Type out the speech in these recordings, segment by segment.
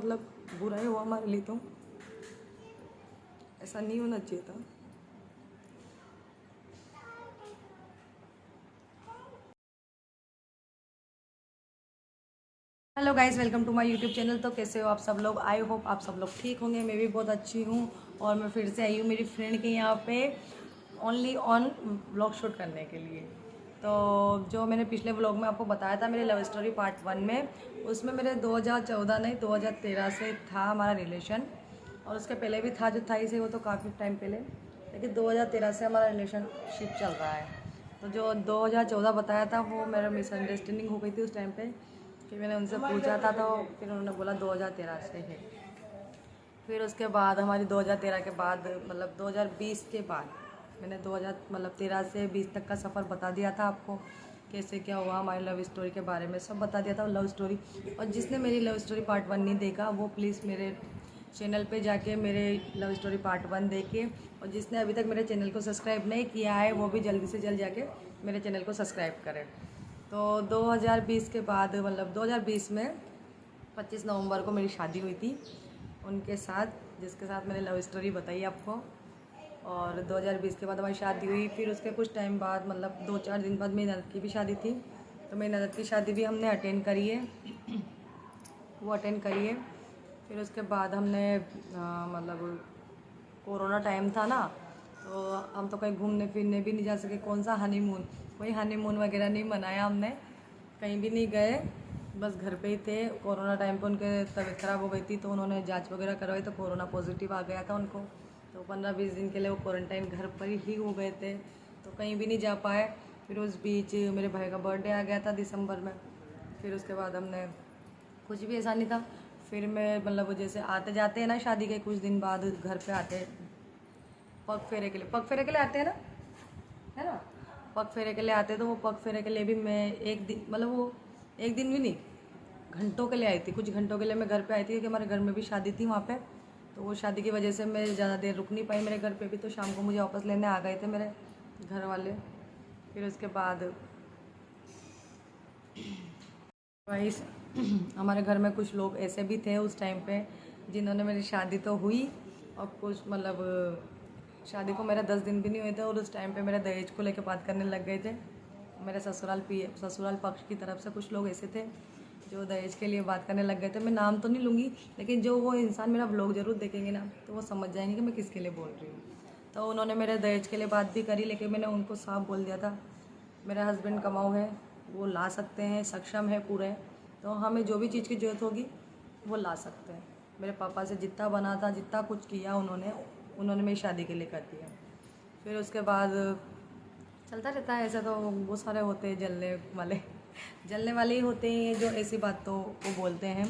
मतलब बुरा ही हुआ हमारे लिए, तो ऐसा नहीं होना चाहिए था। Hello guys, welcome to my YouTube channel. तो कैसे हो आप सब लोग? आई होप आप सब लोग ठीक होंगे। मैं भी बहुत अच्छी हूँ और मैं फिर से आई हूँ मेरी फ्रेंड के यहाँ पे ओनली ऑन व्लॉग शूट करने के लिए। तो जो मैंने पिछले व्लॉग में आपको बताया था मेरे लव स्टोरी पार्ट 1 में, उसमें मेरे 2014 नहीं 2013 से था हमारा रिलेशन, और उसके पहले भी था जो था ही से, वो तो काफ़ी टाइम पहले, लेकिन 2013 से हमारा रिलेशनशिप चल रहा है। तो जो 2014 बताया था वो मेरा मिसअंडरस्टैंडिंग हो गई थी उस टाइम पे, कि मैंने उनसे पूछा था तो फिर उन्होंने बोला 2013 से है। फिर उसके बाद हमारी 2013 के बाद मतलब 2020 के बाद मैंने 2013 से 20 तक का सफ़र बता दिया था आपको, कैसे क्या हुआ हमारी लव स्टोरी के बारे में सब बता दिया था लव स्टोरी। और जिसने मेरी लव स्टोरी पार्ट 1 नहीं देखा वो प्लीज़ मेरे चैनल पे जाके मेरे लव स्टोरी पार्ट 1 देखे, और जिसने अभी तक मेरे चैनल को सब्सक्राइब नहीं किया है वो भी जल्दी से जल्द जाके मेरे चैनल को सब्सक्राइब करें। तो 2020 के बाद मतलब 2020 में 25 नवंबर को मेरी शादी हुई थी उनके साथ, जिसके साथ मैंने लव स्टोरी बताई आपको। और 2020 के बाद हमारी शादी हुई। फिर उसके कुछ टाइम बाद मतलब 2-4 दिन बाद मेरी ननद की भी शादी थी, तो मेरी ननद की शादी भी हमने अटेंड करी है, वो अटेंड करी है। फिर उसके बाद हमने मतलब कोरोना टाइम था ना, तो हम तो कहीं घूमने फिरने भी नहीं जा सके। कौन सा हनीमून, कोई हनीमून वगैरह नहीं मनाया हमने, कहीं भी नहीं गए, बस घर पे ही थे। कोरोना टाइम पे उनके तबीयत ख़राब हो गई थी तो उन्होंने जांच वगैरह करवाई तो कोरोना पॉजिटिव आ गया था उनको, तो 15-20 दिन के लिए वो क्वारंटाइन घर पर ही हो गए थे, तो कहीं भी नहीं जा पाए। फिर उस बीच मेरे भाई का बर्थडे आ गया था दिसंबर में। फिर उसके बाद हमने कुछ भी ऐसा नहीं था। फिर मैं मतलब जैसे आते जाते हैं ना शादी के कुछ दिन बाद घर पे आते पग फेरे के लिए, पग फेरे के लिए आते हैं ना, है ना, पग फेरे के लिए आते हैं। तो वो पग फेरे के लिए भी मैं एक दिन मतलब वो एक दिन भी नहीं, घंटों के लिए आई थी, कुछ घंटों के लिए मैं घर पे आई थी, क्योंकि हमारे घर में भी शादी थी वहाँ पे। तो वो शादी की वजह से मैं ज़्यादा देर रुक नहीं पाई मेरे घर पे भी, तो शाम को मुझे वापस लेने आ गए थे मेरे घर वाले। फिर उसके बाद वही हमारे घर में कुछ लोग ऐसे भी थे उस टाइम पे जिन्होंने मेरी शादी तो हुई और कुछ मतलब शादी को मेरा 10 दिन भी नहीं हुए थे, और उस टाइम पे मेरे दहेज को लेकर बात करने लग गए थे। मेरे ससुराल पक्ष की तरफ से कुछ लोग ऐसे थे जो दहेज के लिए बात करने लग गए थे। मैं नाम तो नहीं लूँगी, लेकिन जो वो इंसान मेरा ब्लॉग ज़रूर देखेंगे ना तो वो समझ जाएंगे कि मैं किसके लिए बोल रही हूँ। तो उन्होंने मेरे दहेज के लिए बात भी करी, लेकिन मैंने उनको साफ बोल दिया था मेरा हस्बैंड कमाऊ है, वो ला सकते हैं, सक्षम है पूरे, तो हमें जो भी चीज़ की ज़रूरत होगी वो ला सकते हैं। मेरे पापा से जितना बना था, जितना कुछ किया उन्होंने मेरी शादी के लिए कर दिया। फिर उसके बाद चलता रहता है ऐसा, तो बहुत सारे होते हैं जलने वाले ही होते हैं जो ऐसी बातों को बोलते हैं।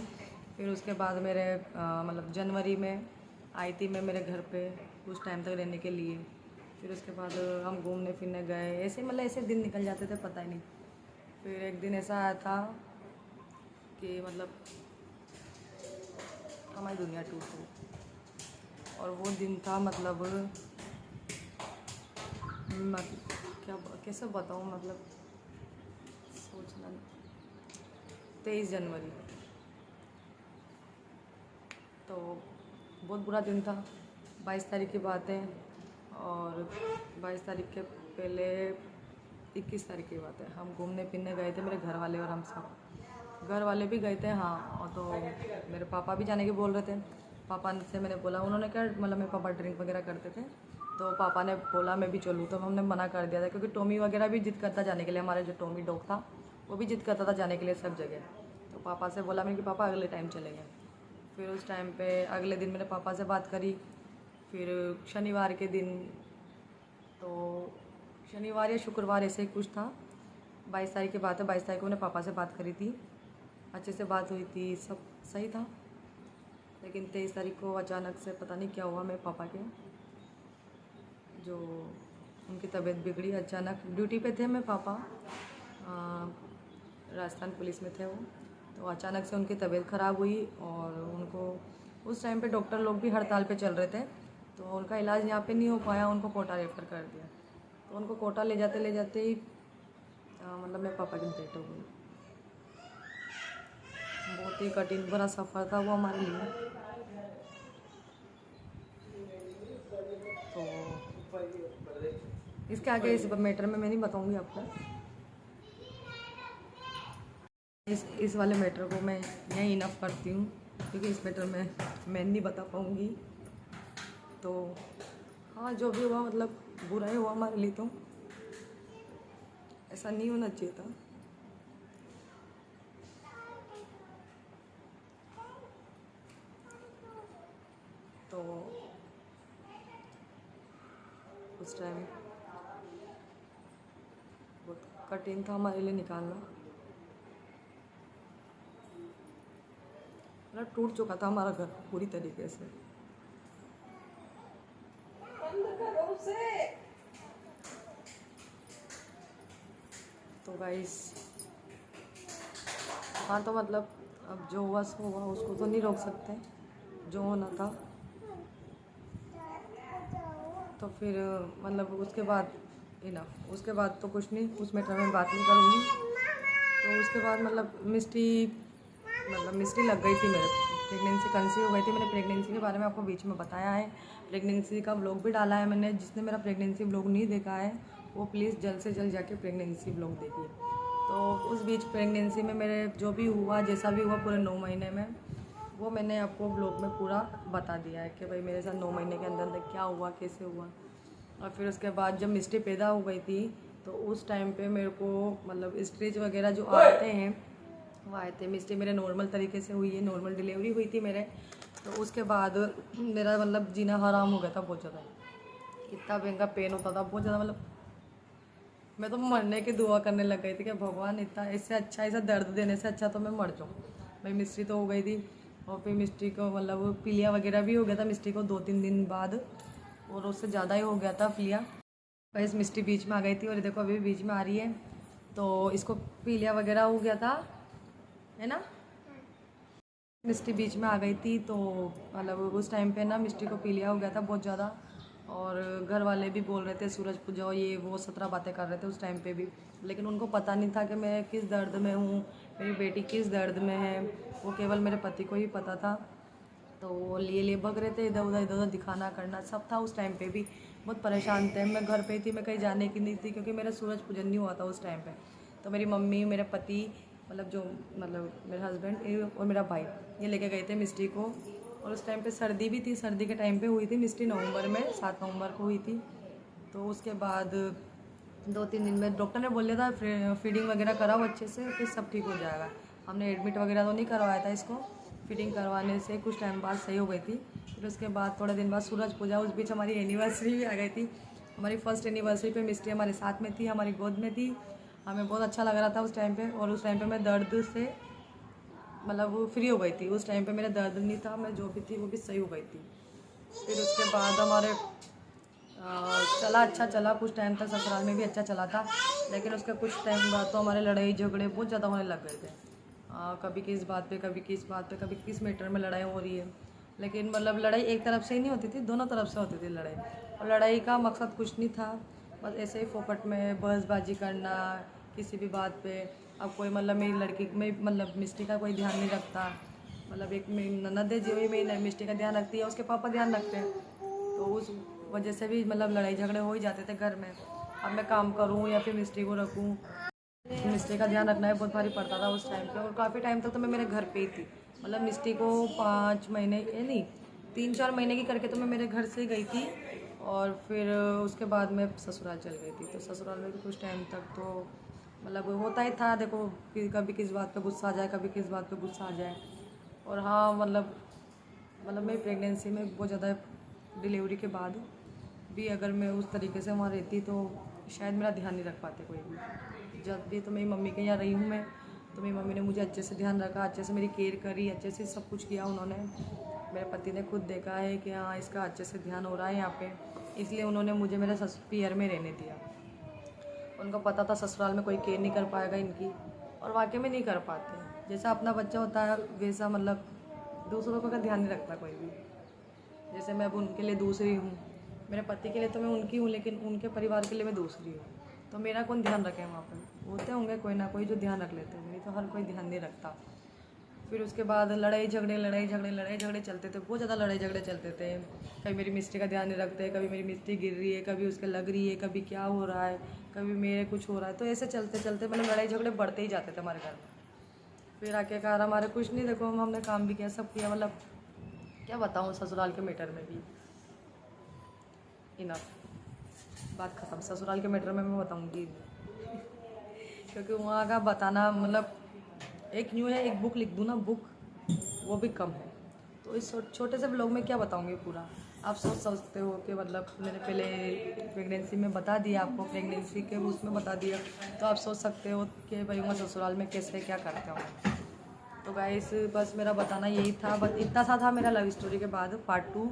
फिर उसके बाद मेरे मतलब जनवरी में आई थी मैं मेरे घर पे कुछ टाइम तक रहने के लिए। फिर उसके बाद हम घूमने फिरने गए, ऐसे मतलब ऐसे दिन निकल जाते थे पता ही नहीं। फिर एक दिन ऐसा आया था कि मतलब हमारी दुनिया टूट गई, और वो दिन था मतलब क्या कैसे बताऊँ, मतलब सोचना, 23 जनवरी, तो बहुत बुरा दिन था। 22 तारीख की बात है, और 22 तारीख के पहले 21 तारीख की बात है, हम घूमने फिरने गए थे मेरे घर वाले और हम सब, घर वाले भी गए थे हाँ, और तो मेरे पापा भी जाने के बोल रहे थे। पापा से मैंने बोला, उन्होंने क्या मतलब मेरे पापा ड्रिंक वगैरह करते थे, तो पापा ने बोला मैं भी चलूँ, तो हमने मना कर दिया था, क्योंकि टॉमी वगैरह भी जिद करता जाने के लिए, हमारे जो टॉमी डॉग था वो भी जिद करता था जाने के लिए सब जगह। तो पापा से बोला मैंने कि पापा अगले टाइम चलेंगे। फिर उस टाइम पे अगले दिन मेरे पापा से बात करी। फिर शनिवार के दिन, तो शनिवार या शुक्रवार ऐसे ही कुछ था, 22 तारीख की बात है, 22 तारीख को मैंने पापा से बात करी थी, अच्छे से बात हुई थी, सब सही था। लेकिन 23 तारीख को अचानक से पता नहीं क्या हुआ मेरे पापा के, जो उनकी तबीयत बिगड़ी अचानक। ड्यूटी पे थे मेरे पापा, राजस्थान पुलिस में थे वो, तो अचानक से उनकी तबीयत ख़राब हुई, और उनको उस टाइम पे डॉक्टर लोग भी हड़ताल पे चल रहे थे, तो उनका इलाज यहाँ पे नहीं हो पाया, उनको कोटा रेफ़र कर दिया। तो उनको कोटा ले जाते ही मतलब मेरे पापा की डेथ हो गई। बहुत ही कठिन भरा सफ़र था वो हमारे लिए। तो इसके आगे इस मैटर में मैं नहीं बताऊंगी आपको। इस वाले मैटर को मैं यहीं इनफ करती हूँ, क्योंकि इस मैटर में मैं नहीं बता पाऊँगी। तो हाँ, जो भी हुआ मतलब बुरा ही हुआ हमारे लिए, तो ऐसा नहीं होना चाहिए था। तो उस टाइम बहुत कठिन था हमारे लिए निकालना। मतलब टूट चुका था हमारा घर पूरी तरीके से। तो गाइस, हाँ, तो मतलब अब जो हुआ सो हुआ, उसको तो नहीं रोक सकते, जो होना था। तो फिर मतलब उसके बाद इनफ, उसके बाद तो कुछ नहीं, उस मैटर में बात नहीं करूँगी। तो उसके बाद मतलब मिस्ट्री लग गई थी मेरे, प्रेगनेंसी कंसीव हो गई थी। मैंने प्रेगनेंसी के बारे में आपको बीच में बताया है, प्रेगनेंसी का व्लॉग भी डाला है मैंने। जिसने मेरा प्रेगनेंसी व्लॉग नहीं देखा है वो प्लीज़ जल्द से जल्द जाके प्रेगनेंसी व्लॉग देखिए। तो उस बीच प्रेगनेंसी में मेरे जो भी हुआ, जैसा भी हुआ पूरे 9 महीने में, वो मैंने आपको व्लॉग में पूरा बता दिया है कि भाई मेरे साथ 9 महीने के अंदर क्या हुआ, कैसे हुआ। और फिर उसके बाद जब मिस्ट्री पैदा हो गई थी, तो उस टाइम पे मेरे को मतलब स्ट्रेच वगैरह जो आते हैं वो आए थे। मिस्ट्री मेरे नॉर्मल तरीके से हुई है, नॉर्मल डिलीवरी हुई थी मेरे। तो उसके बाद मेरा मतलब जीना हराम हो गया था बहुत ज़्यादा। इतना भयंकर पेन होता था बहुत ज़्यादा, मतलब मैं तो मरने की दुआ करने लग गई थी कि भगवान इतना इससे अच्छा, ऐसा दर्द देने से अच्छा तो मैं मर जाऊँ। भाई मिस्ट्री तो हो गई थी, और फिर मिस्ट्री को मतलब पीलिया वगैरह भी हो गया था मिस्ट्री को 2-3 दिन बाद, और उससे ज़्यादा ही हो गया था पीलिया। बस मिस्ट्री बीच में आ गई थी, और देखो अभी बीच में आ रही है। तो इसको पीलिया वगैरह हो गया था, है ना। मिस्ट्री बीच में आ गई थी, तो मतलब उस टाइम पे ना मिस्ट्री को पीलिया हो गया था बहुत ज़्यादा। और घर वाले भी बोल रहे थे सूरज पूजाओ, ये वो 17 बातें कर रहे थे उस टाइम पे भी। लेकिन उनको पता नहीं था कि मैं किस दर्द में हूँ, मेरी बेटी किस दर्द में है, वो केवल मेरे पति को ही पता था। तो वो लिए भग रहे थे, इधर उधर दिखाना करना सब था। उस टाइम पे भी बहुत परेशान थे। मैं घर पे ही थी, मैं कहीं जाने की नहीं थी, क्योंकि मेरा सूरज पूजन नहीं हुआ था उस टाइम पे। तो मेरी मम्मी, मेरे पति, मतलब मेरे हस्बैंड और मेरा भाई, ये लेके गए थे मिस्ट्री को। और उस टाइम पे सर्दी भी थी, सर्दी के टाइम पे हुई थी मिस्ट्री, नवंबर में 7 नवंबर को हुई थी। तो उसके बाद 2-3 दिन में डॉक्टर ने बोल दिया था फीडिंग वगैरह कराओ अच्छे से, फिर सब ठीक हो जाएगा। हमने एडमिट वगैरह तो नहीं करवाया था इसको, फीडिंग करवाने से कुछ टाइम बाद सही हो गई थी। फिर उसके बाद थोड़े दिन बाद सूरज पूजा, उस बीच हमारी एनिवर्सरी भी आ गई थी। हमारी फर्स्ट एनिवर्सरी पे मिस्ट्री हमारे साथ में थी, हमारी गोद में थी। हमें बहुत अच्छा लग रहा था उस टाइम पे। और उस टाइम पे मैं दर्द से मतलब वो फ्री हो गई थी। उस टाइम पे मेरा दर्द नहीं था, मैं जो भी थी वो भी सही हो गई थी। फिर उसके बाद हमारे चला, अच्छा चला कुछ टाइम तक, ससुराल में भी अच्छा चला था। लेकिन उसके कुछ टाइम बाद तो हमारे लड़ाई झगड़े बहुत ज़्यादा होने लग गए थे। कभी किस बात पे, कभी किस बात पे, कभी किस मैटर में लड़ाई हो रही है। लेकिन मतलब लड़ाई एक तरफ से ही नहीं होती थी, दोनों तरफ से होती थी लड़ाई। और लड़ाई का मकसद कुछ नहीं था, बस ऐसे ही फोकट में बहसबाजी करना किसी भी बात पे। अब कोई मतलब मेरी लड़की में मतलब मिस्ट्री का कोई ध्यान नहीं रखता। मतलब एक मेरी ननद है जो मेरी मिस्ट्री का ध्यान रखती है, उसके पापा ध्यान रखते हैं। तो उस वजह से भी मतलब लड़ाई झगड़े हो ही जाते थे घर में। अब मैं काम करूँ या फिर मिस्ट्री को रखूँ, मिस्ट्री का ध्यान रखना है बहुत भारी पड़ता था उस टाइम पे। और काफ़ी टाइम तक तो मैं मेरे घर पे ही थी। मतलब मिस्ट्री को 5 महीने नहीं 3-4 महीने की करके तो मैं मेरे घर से गई थी। और फिर उसके बाद मैं ससुराल चल गई थी। तो ससुराल में भी कुछ टाइम तक तो मतलब होता ही था, देखो कि कभी किस बात पे गुस्सा आ जाए, कभी किस बात पे गुस्सा आ जाए। और हाँ मतलब मेरी प्रेगनेंसी में बहुत ज़्यादा, डिलीवरी के बाद भी अगर मैं उस तरीके से वहाँ रहती तो शायद मेरा ध्यान नहीं रख पाते कोई भी। जब भी तो मेरी मम्मी के यहाँ रही हूँ मैं, तो मेरी मम्मी ने मुझे अच्छे से ध्यान रखा, अच्छे से मेरी केयर करी, अच्छे से सब कुछ किया उन्होंने। मेरे पति ने खुद देखा है कि हाँ इसका अच्छे से ध्यान हो रहा है यहाँ पे, इसलिए उन्होंने मुझे मेरे पियर में रहने दिया। उनको पता था ससुराल में कोई केयर नहीं कर पाएगा इनकी, और वाकई में नहीं कर पाते। जैसा अपना बच्चा होता है वैसा मतलब दूसरों का ध्यान नहीं रखता कोई भी। जैसे मैं अब उनके लिए दूसरी हूँ, मेरे पति के लिए तो मैं उनकी हूँ, लेकिन उनके परिवार के लिए मैं दूसरी हूँ। तो मेरा कौन ध्यान रखे वहाँ पर? होते होंगे कोई ना कोई जो ध्यान रख लेते हैं, नहीं तो हर कोई ध्यान नहीं रखता। फिर उसके बाद लड़ाई झगड़े चलते थे, बहुत ज़्यादा लड़ाई झगड़े चलते थे। कभी मेरी मिस्त्री का ध्यान नहीं रखते, कभी मेरी मिस्त्री गिर रही है, कभी उसके लग रही है, कभी क्या हो रहा है, कभी मेरे कुछ हो रहा है। तो ऐसे चलते चलते मतलब लड़ाई झगड़े बढ़ते ही जाते थे हमारे घर में। फिर आके कहा हमारे कुछ नहीं, देखो हमने काम भी किया, सब किया, मतलब क्या बताऊँ ससुराल के मैटर में भी। इनफ, बात ख़त्म। ससुराल के मैटर में मैं बताऊँगी क्योंकि वहाँ का बताना मतलब एक न्यू है, एक बुक लिख दूँ ना, बुक वो भी कम है। तो इस छोटे से ब्लॉग में क्या बताऊँगी पूरा। आप सोच सकते हो कि मतलब मैंने पहले प्रेगनेंसी में बता दिया आपको, प्रेगनेंसी के उसमें बता दिया, तो आप सोच सकते हो कि भाई वहाँ ससुराल में कैसे क्या करते हो। तो गाइस बस मेरा बताना यही था, बस इतना सा था मेरा लव स्टोरी के बाद पार्ट 2।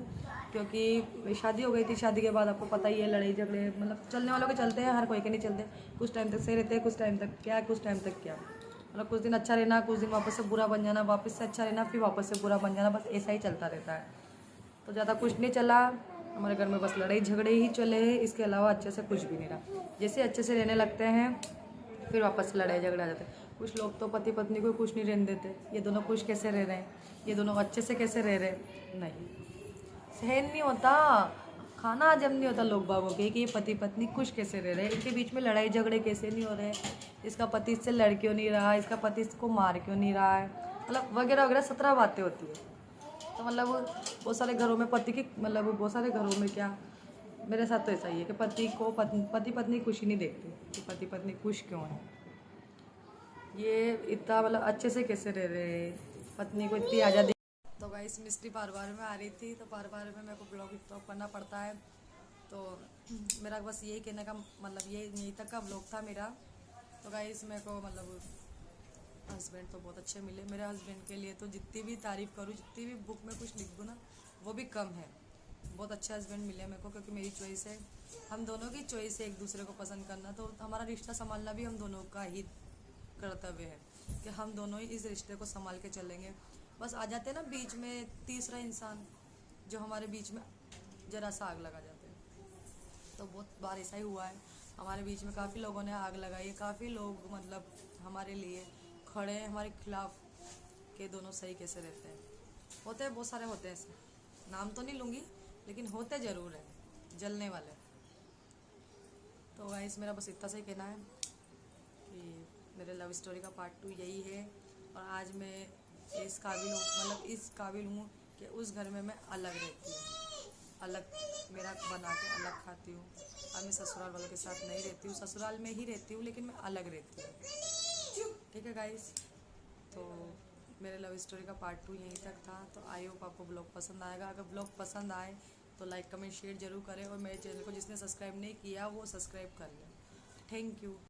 क्योंकि शादी हो गई थी, शादी के बाद आपको पता ही है लड़ाई झगड़े मतलब चलने वालों के चलते हैं, हर कोई के नहीं चलते। कुछ टाइम तक सही रहते हैं, कुछ टाइम तक क्या, कुछ टाइम तक क्या, मतलब कुछ दिन अच्छा रहना, कुछ दिन वापस से बुरा बन जाना, वापस से अच्छा रहना, फिर वापस से बुरा बन जाना, बस ऐसा ही चलता रहता है। तो ज़्यादा कुछ नहीं चला हमारे घर में, बस लड़ाई झगड़े ही चले हैं, इसके अलावा अच्छे से कुछ भी नहीं रहा। जैसे अच्छे से रहने लगते हैं फिर वापस से लड़ाई झगड़े आ जाते हैं। कुछ लोग तो पति पत्नी को कुछ नहीं रहने देते, ये दोनों खुश कैसे रह रहे हैं, ये दोनों अच्छे से कैसे रह रहे हैं, नहीं सहन नहीं होता, खाना हजम नहीं होता लोग बागों के कि ये पति पत्नी खुश कैसे रह रहे हैं, इनके बीच में लड़ाई झगड़े कैसे नहीं हो रहे, इसका पति इससे लड़ क्यों नहीं रहा, इसका पति इसको मार क्यों नहीं रहा है, मतलब वगैरह वगैरह 17 बातें होती है। तो मतलब बहुत सारे घरों में पति की मतलब बहुत सारे घरों में क्या, मेरे साथ तो ऐसा ही है कि पति को पति पत्नी खुशी नहीं देखते कि पति पत्नी खुश क्यों है, ये इतना मतलब अच्छे से कैसे रह रहे हैं, पत्नी को इतनी आज़ादी। तो गाइस मिस्त्री बार में आ रही थी, तो बार में मेरे को ब्लॉग स्टॉप करना पड़ता है। तो मेरा बस यही कहने का मतलब ये यहीं तक का ब्लॉग था मेरा। तो गाइस मेरे को मतलब हस्बैंड तो बहुत अच्छे मिले, मेरे हस्बैंड के लिए तो जितनी भी तारीफ़ करूँ, जितनी भी बुक में कुछ लिख दूँ ना, वो भी कम है। बहुत अच्छे हस्बैंड मिले मेरे को, क्योंकि मेरी चॉइस है, हम दोनों की चॉइस है एक दूसरे को पसंद करना। तो हमारा रिश्ता संभालना भी हम दोनों का ही कर्तव्य है कि हम दोनों ही इस रिश्ते को संभाल के चलेंगे। बस आ जाते हैं ना बीच में तीसरा इंसान, जो हमारे बीच में ज़रा सा आग लगा जाते हैं। तो बहुत बार ऐसा ही हुआ है, हमारे बीच में काफ़ी लोगों ने आग लगाई है, काफ़ी लोग मतलब हमारे लिए खड़े हैं, हमारे खिलाफ के दोनों सही कैसे रहते हैं। होते हैं बहुत सारे, होते हैं ऐसे, नाम तो नहीं लूँगी लेकिन होते ज़रूर हैं जलने वाले। तो गाइस मेरा बस इतना सा ही कहना है कि मेरे लव स्टोरी का पार्ट 2 यही है। और आज मैं इस काबिल हूँ, मतलब इस काबिल हूँ कि उस घर में मैं अलग रहती हूँ, अलग मेरा बना के अलग खाती हूँ। अब मैं ससुराल वालों के साथ नहीं रहती हूँ, ससुराल में ही रहती हूँ लेकिन मैं अलग रहती हूँ। ठीक है गाइस, तो मेरे लव स्टोरी का पार्ट 2 यहीं तक था। तो आई होप आपको ब्लॉग पसंद आएगा। अगर ब्लॉग पसंद आए तो लाइक कमेंट शेयर जरूर करें, और मेरे चैनल को जिसने सब्सक्राइब नहीं किया वो सब्सक्राइब कर लें। Thank you.